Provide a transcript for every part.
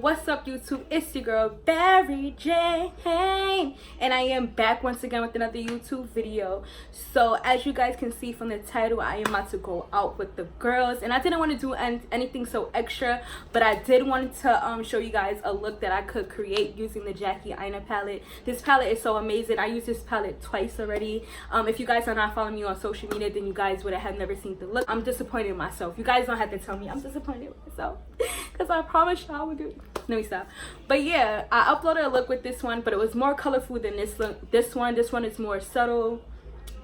What's up, YouTube? It's your girl Beverly Jane, and I am back once again with another YouTube video. So as you guys can see from the title, I am about to go out with the girls, and I didn't want to do anything so extra, but I did want to show you guys a look that I could create using the Aina palette. This palette is so amazing. I used this palette twice already. If you guys are not following me on social media, then you guys would have never seen the look. I'm disappointed in myself. You guys don't have to tell me I'm disappointed in myself, because I promise y'all I would do. Let me stop. But yeah, I uploaded a look with this one, but it was more colorful than this look. This one is more subtle,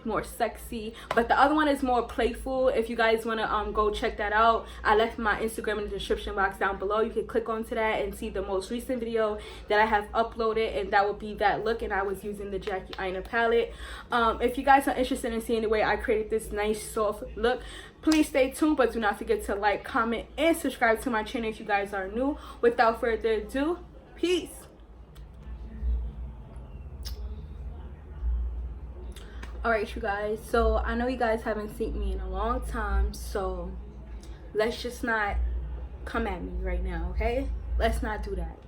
more sexy, but the other one is more playful. If you guys want to go check that out, I left my Instagram in the description box down below. You can click onto that and see the most recent video that I have uploaded, and that will be that look, and I was using the Aina palette. If you guys are interested in seeing the way I created this nice soft look, please stay tuned, but do not forget to like, comment, and subscribe to my channel if you guys are new. Without further ado, peace. Alright, you guys, so I know you guys haven't seen me in a long time, so let's just not come at me right now, okay? Let's not do that.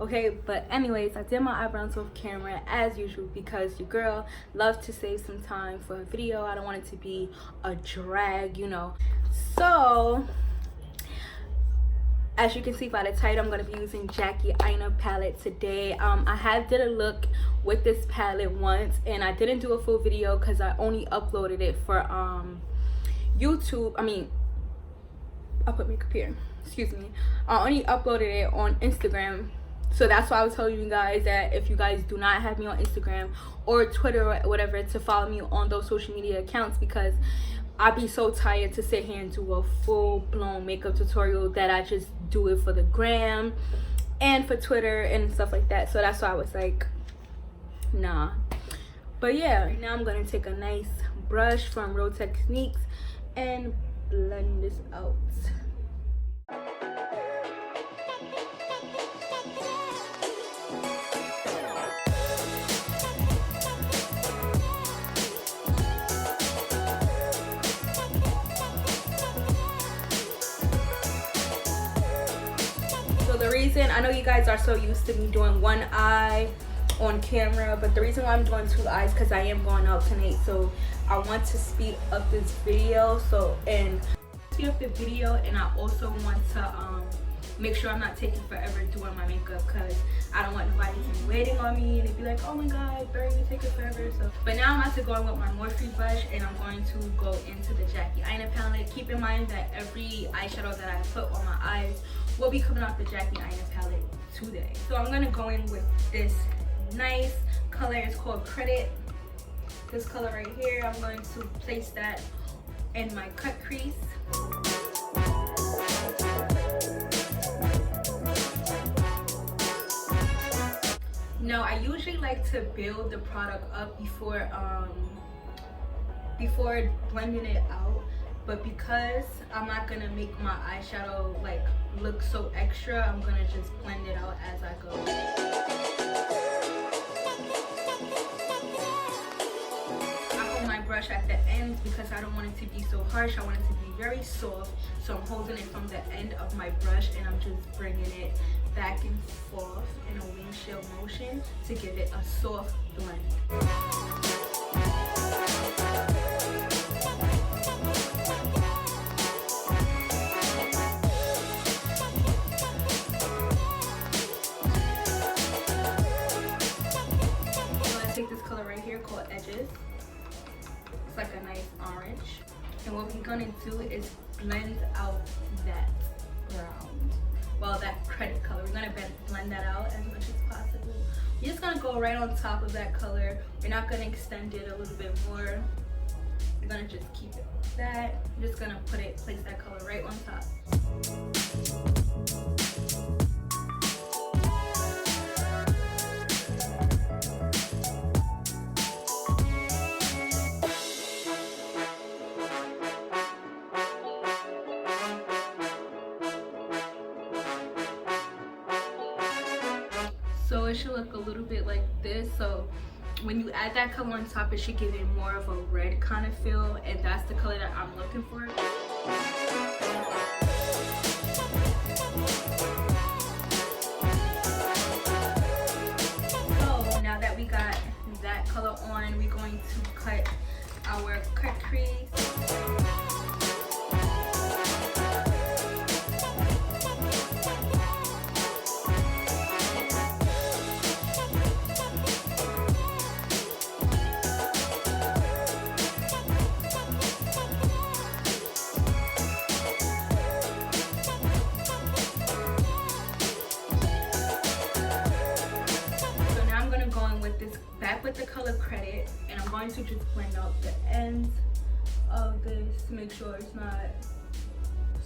Okay, but anyways, I did my eyebrows off camera as usual because your girl loves to save some time for a video. I don't want it to be a drag, you know. So as you can see by the title, I'm going to be using Aina palette today. I have did a look with this palette once, and I didn't do a full video because I only uploaded it for YouTube. I'll put makeup here. Excuse me. I only uploaded it on Instagram. So that's why I was telling you guys that if you guys do not have me on Instagram or Twitter or whatever, to follow me on those social media accounts, because I'd be so tired to sit here and do a full-blown makeup tutorial that I just do it for the gram and for Twitter and stuff like that. So that's why I was like, nah. But yeah, right now I'm going to take a nice brush from Real Techniques and blend this out. The reason, I know you guys are so used to me doing one eye on camera, but the reason why I'm doing two eyes because I am going out tonight, so I want to speed up this video. And I also want to make sure I'm not taking forever doing my makeup, because I don't want nobody to be waiting on me and they'd be like, oh my god, Barry, you take it forever. So but now I'm about to go in with my Morphe brush, and I'm going to go into the Aina palette. Keep in mind that every eyeshadow that I put on my eyes will be coming off the Aina palette today. So I'm gonna go in with this nice color. It's called Credit. This color right here, I'm going to place that in my cut crease. Now I usually like to build the product up before blending it out, but because I'm not gonna make my eyeshadow like look so extra, I'm gonna just blend it out as I go. I hold my brush at the end because I don't want it to be so harsh. I want it to be very soft, so I'm holding it from the end of my brush, and I'm just bringing it back and forth in a windshield motion to give it a soft blend. Called Edges. It's like a nice orange, and what we're gonna do is blend out that brown, well, that credit color. We're gonna blend that out as much as possible. We're just gonna go right on top of that color. We're not gonna extend it a little bit more. We're gonna just keep it like that. I'm just gonna place that color right on top. So it should look a little bit like this. So when you add that color on top, it should give it more of a red kind of feel, and that's the color that I'm looking for. color on, we're going to cut our cut crease. With the color credit, and I'm going to just blend out the ends of this to make sure it's not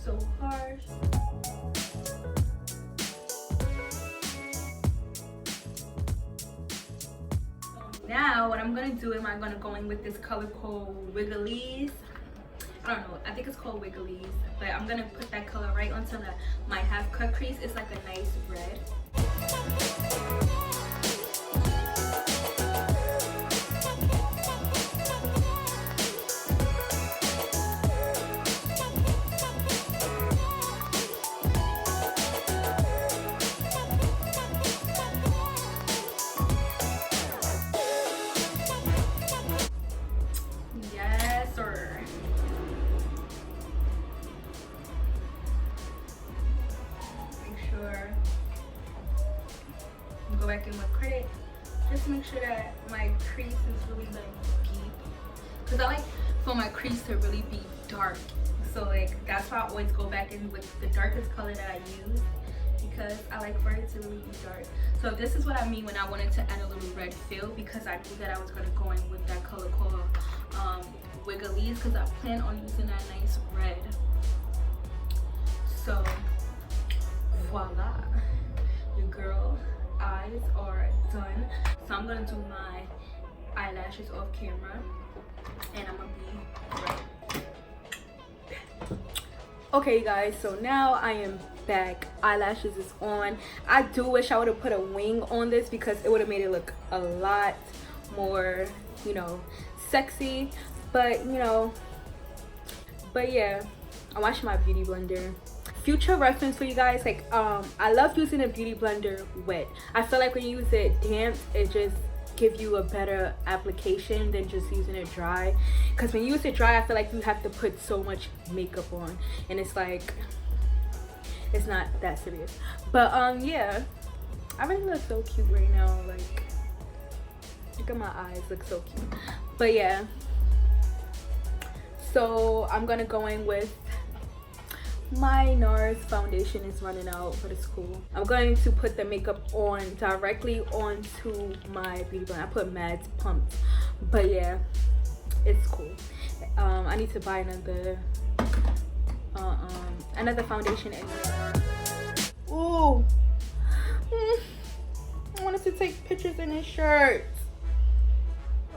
so harsh. Now what I'm gonna do is I'm gonna go in with this color called Wigglies. I don't know, I think it's called Wigglies, but I'm gonna put that color right onto my half cut crease. It's like a nice red. Go back in with credit just to make sure that my crease is really like deep, because I like for my crease to really be dark, so like that's why I always go back in with the darkest color that I use, because I like for it to really be dark. So this is what I mean when I wanted to add a little red feel, because I knew that I was going to go in with that color called Wigglies, because I plan on using that nice red. So voila, your girl eyes are done. So I'm gonna do my eyelashes off camera, and I'm gonna be right back. Okay guys, so now I am back. Eyelashes is on. I do wish I would have put a wing on this, because it would have made it look a lot more, you know, sexy, but you know, but yeah, I'm washing my beauty blender. Future reference for you guys, like I love using a beauty blender wet. I feel like when you use it damp, it just gives you a better application than just using it dry, because when you use it dry, I feel like you have to put so much makeup on, and it's like, it's not that serious. But yeah, I really look so cute right now. Like, look at my eyes, look so cute. But yeah, so I'm gonna go in with my Nars foundation. Is running out, but it's cool. I'm going to put the makeup on directly onto my beauty blender. I put mad pumped, but yeah, it's cool. I need to buy another foundation anyway. Ooh, I wanted to take pictures in this shirt.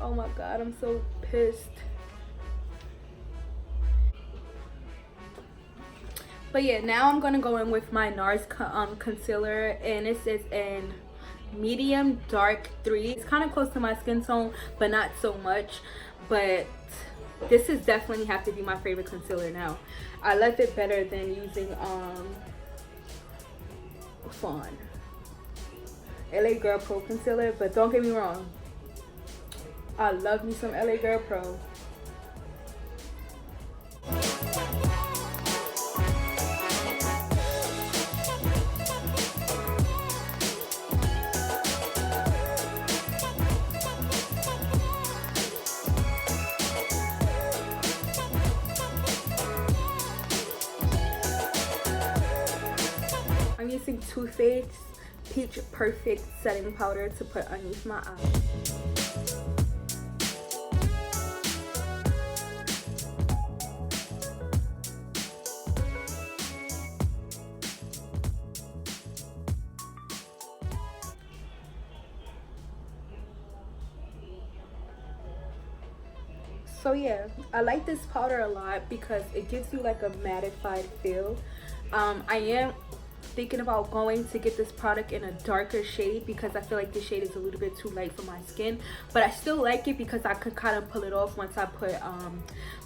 Oh my god, I'm so pissed. But yeah, now I'm gonna go in with my Nars concealer, and this is in medium dark 3. It's kind of close to my skin tone, but not so much. But this is definitely have to be my favorite concealer now. I love it better than using Fawn LA Girl Pro concealer. But don't get me wrong, I love me some LA Girl Pro. I'm using Too Faced Peach Perfect setting powder to put underneath my eyes. So yeah, I like this powder a lot because it gives you like a mattified feel. I am thinking about going to get this product in a darker shade, because I feel like this shade is a little bit too light for my skin, but I still like it because I could kind of pull it off once I put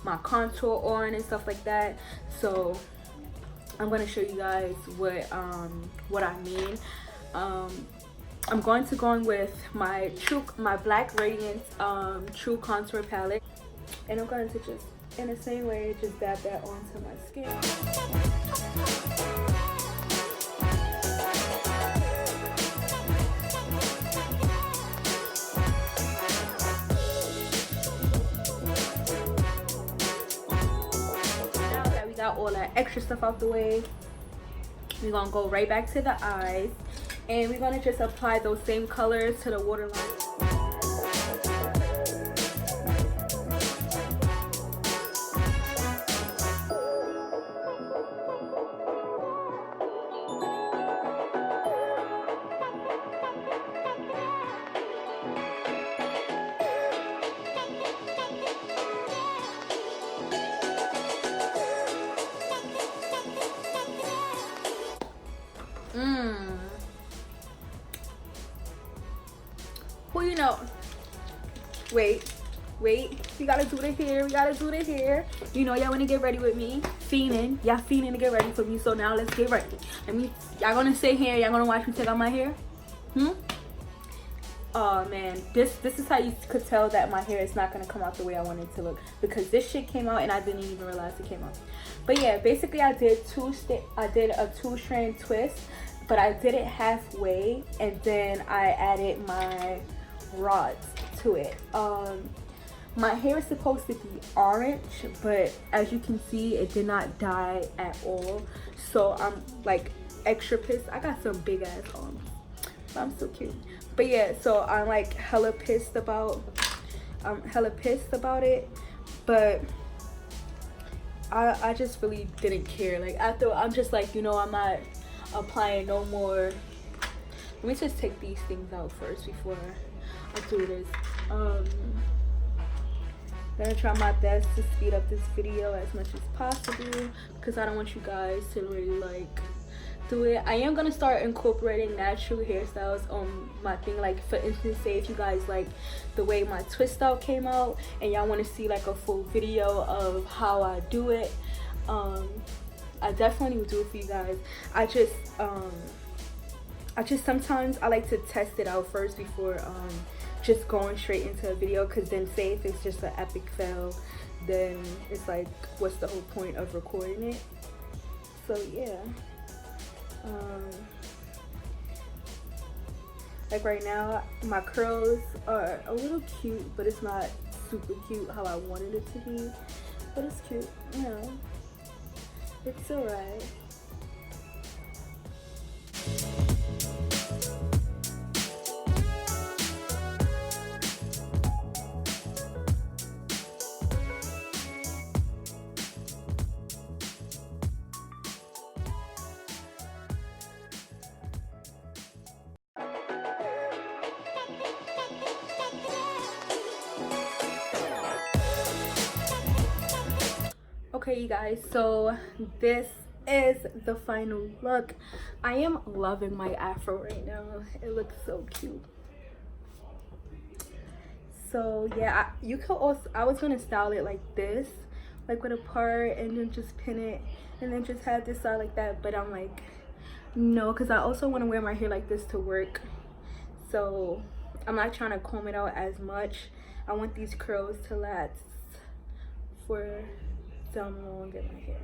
my contour on and stuff like that. So I'm going to show you guys what I mean. I'm going to go in with my black Radiance true contour palette, and I'm going to just in the same way just dab that onto my skin. Got all that extra stuff out the way, we're gonna go right back to the eyes, and we're gonna just apply those same colors to the waterline. Well, you know, wait, we gotta do the hair, you know, y'all wanna get ready with me, y'all fiending to get ready for me, so now let's get ready. Y'all gonna sit here, y'all gonna watch me take out my hair? Oh man, this is how you could tell that my hair is not gonna come out the way I want it to look, because this shit came out and I didn't even realize it came out. But yeah, basically I did a 2-strand twist, but I did it halfway, and then I added my rods to it. My hair is supposed to be orange, but as you can see, it did not dye at all, so I'm like extra pissed. I got some big ass arms, but I'm so cute. But yeah, so I'm like hella pissed about it, but I just really didn't care. Like after, I'm just like, you know, I'm not applying no more. Let me just take these things out first before I do this. I'm gonna try my best to speed up this video as much as possible, because I don't want you guys to really like do it. I am gonna start incorporating natural hairstyles on my thing. Like for instance, say if you guys like the way my twist out came out and y'all want to see like a full video of how I do it, I definitely will do it for you guys. I just sometimes I like to test it out first before just going straight into a video, because then say if it's just an epic fail, then it's like, what's the whole point of recording it? So yeah, like right now my curls are a little cute, but it's not super cute how I wanted it to be, but it's cute, you know, it's alright. Okay, you guys, so this is the final look. I am loving my afro right now. It looks so cute. So yeah, you could also, I was gonna style it like this, like with a part, and then just pin it, and then just have this side like that, but I'm like, no, because I also want to wear my hair like this to work, so I'm not trying to comb it out as much. I want these curls to last for some long in my hair.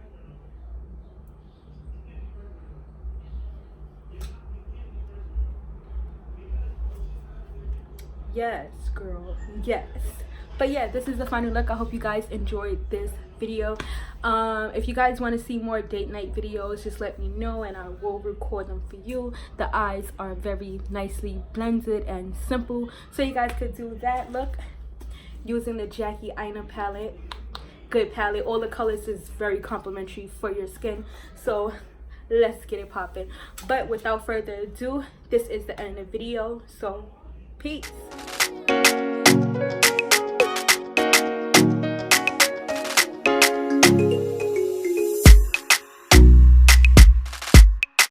Yes, girl, yes. But yeah, this is the final look. I hope you guys enjoyed this video. If you guys want to see more date night videos, just let me know and I will record them for you. The eyes are very nicely blended and simple, so you guys could do that look using the Jackie Aina palette. Good palette. All the colors is very complimentary for your skin, so let's get it popping. But without further ado, this is the end of the video, so peace.